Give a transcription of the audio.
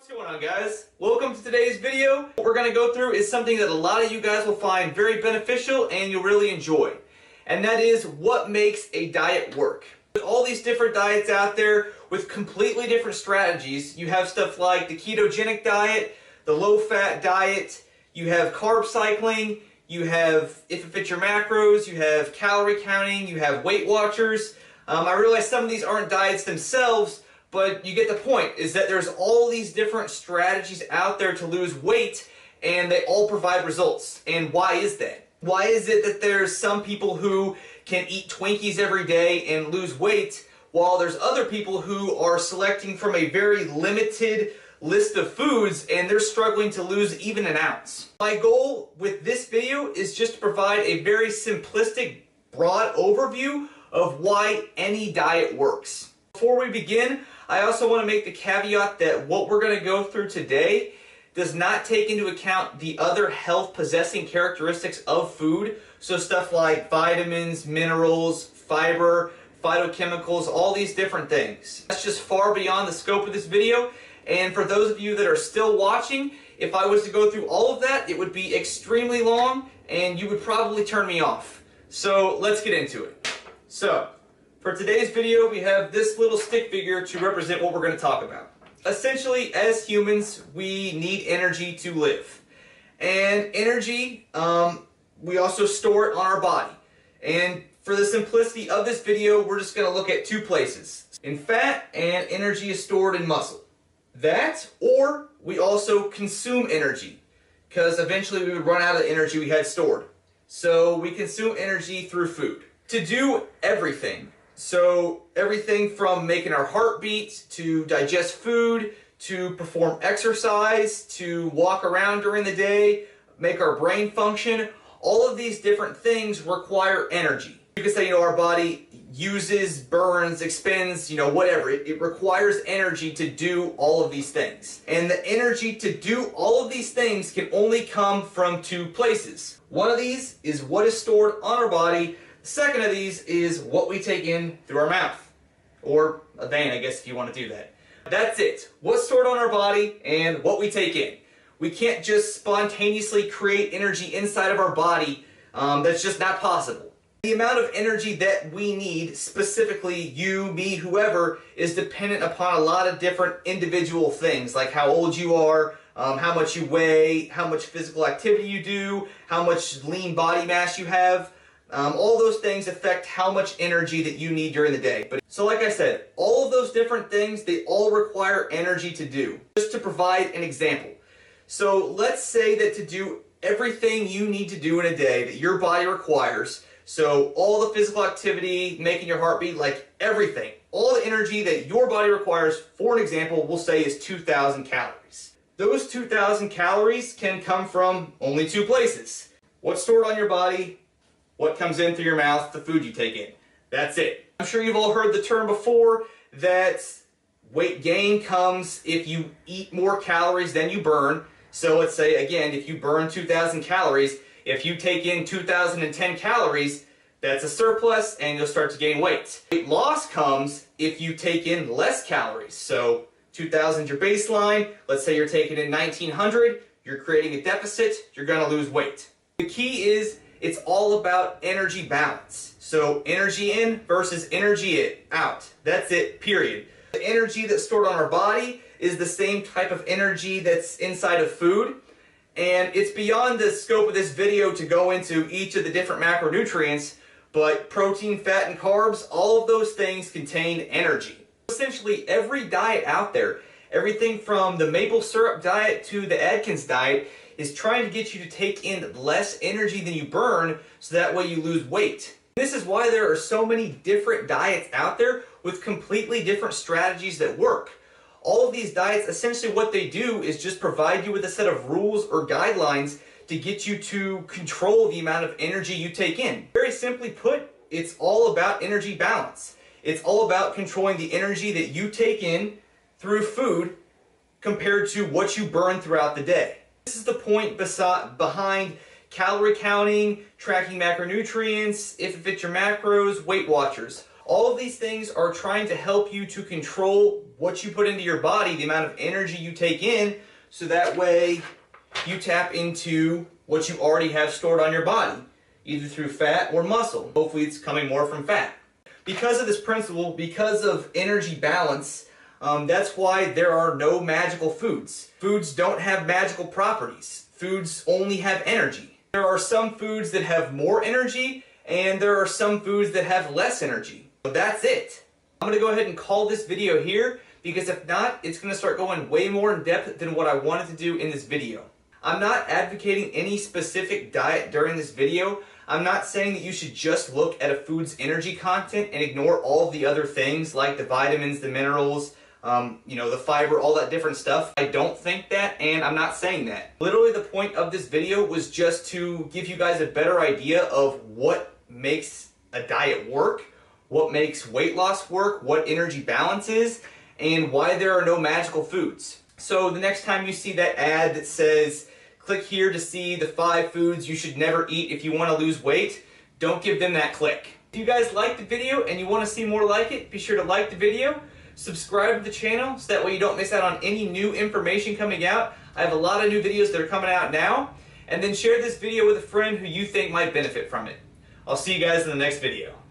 What's going on, guys? Welcome to today's video. What we're going to go through is something that a lot of you guys will find very beneficial and you'll really enjoy. And that is what makes a diet work. With all these different diets out there with completely different strategies, you have stuff like the ketogenic diet, the low-fat diet, you have carb-cycling, you have IIFYM macros, you have calorie-counting, you have Weight Watchers. I realize some of these aren't diets themselves, but you get the point, is that there's all these different strategies out there to lose weight, and they all provide results. And why is that? Why is it that there's some people who can eat Twinkies every day and lose weight, while there's other people who are selecting from a very limited list of foods and they're struggling to lose even an ounce? My goal with this video is just to provide a very simplistic, broad overview of why any diet works. Before we begin, I also want to make the caveat that what we're going to go through today does not take into account the other health-possessing characteristics of food, so stuff like vitamins, minerals, fiber, phytochemicals, all these different things. That's just far beyond the scope of this video, and for those of you that are still watching, if I was to go through all of that, it would be extremely long, and you would probably turn me off. So let's get into it. So, for today's video, we have this little stick figure to represent what we're going to talk about. Essentially, as humans, we need energy to live. And energy, we also store it on our body. And for the simplicity of this video, we're just going to look at two places. In fat, and energy is stored in muscle. That, or we also consume energy, because eventually we would run out of the energy we had stored. So we consume energy through food. To do everything. So everything from making our heart beat, to digest food, to perform exercise, to walk around during the day, make our brain function, all of these different things require energy. You could say, our body uses, burns, expends, whatever. It requires energy to do all of these things. And the energy to do all of these things can only come from two places. One of these is what is stored on our body. The second of these is what we take in through our mouth, or a vein, I guess, if you want to do that. That's it. What's stored on our body and what we take in. We can't just spontaneously create energy inside of our body. That's just not possible. The amount of energy that we need, specifically you, me, whoever, is dependent upon a lot of different individual things, like how old you are, how much you weigh, how much physical activity you do, how much lean body mass you have. All those things affect how much energy that you need during the day. So like I said, all of those different things, they all require energy to do. Just to provide an example. So let's say that to do everything you need to do in a day that your body requires, so all the physical activity, making your heart beat, like everything, all the energy that your body requires, for an example, we'll say is 2,000 calories. Those 2,000 calories can come from only two places. What's stored on your body, what comes in through your mouth, the food you take in. That's it. I'm sure you've all heard the term before that weight gain comes if you eat more calories than you burn. So let's say, again, if you burn 2,000 calories, if you take in 2,010 calories, that's a surplus and you'll start to gain weight. Weight loss comes if you take in less calories. So 2,000 is your baseline. Let's say you're taking in 1,900. You're creating a deficit. You're going to lose weight. The key is it's all about energy balance. So energy in versus energy out. That's it, period. The energy that's stored on our body is the same type of energy that's inside of food. And it's beyond the scope of this video to go into each of the different macronutrients, but protein, fat, and carbs, all of those things contain energy. Essentially, every diet out there, everything from the maple syrup diet to the Atkins diet, is trying to get you to take in less energy than you burn so that way you lose weight. This is why there are so many different diets out there with completely different strategies that work. All of these diets, essentially what they do is just provide you with a set of rules or guidelines to get you to control the amount of energy you take in. Very simply put, it's all about energy balance. It's all about controlling the energy that you take in through food compared to what you burn throughout the day. This is the point behind calorie counting, tracking macronutrients, IIFYM macros, Weight Watchers. All of these things are trying to help you to control what you put into your body, the amount of energy you take in, so that way you tap into what you already have stored on your body, either through fat or muscle. Hopefully it's coming more from fat. Because of this principle, because of energy balance, that's why there are no magical foods. Foods don't have magical properties. Foods only have energy. There are some foods that have more energy, and there are some foods that have less energy. But that's it. I'm going to go ahead and call this video here, because if not, it's going to start going way more in depth than what I wanted to do in this video. I'm not advocating any specific diet during this video. I'm not saying that you should just look at a food's energy content and ignore all the other things like the vitamins, the minerals, the fiber, all that different stuff. I don't think that, and I'm not saying that. Literally the point of this video was just to give you guys a better idea of what makes a diet work, what makes weight loss work, what energy balance is, and why there are no magical foods. So the next time you see that ad that says, click here to see the 5 foods you should never eat if you want to lose weight, don't give them that click. If you guys liked the video and you want to see more like it, be sure to like the video, subscribe to the channel so that way you don't miss out on any new information coming out. I have a lot of new videos that are coming out now, and then share this video with a friend who you think might benefit from it. I'll see you guys in the next video.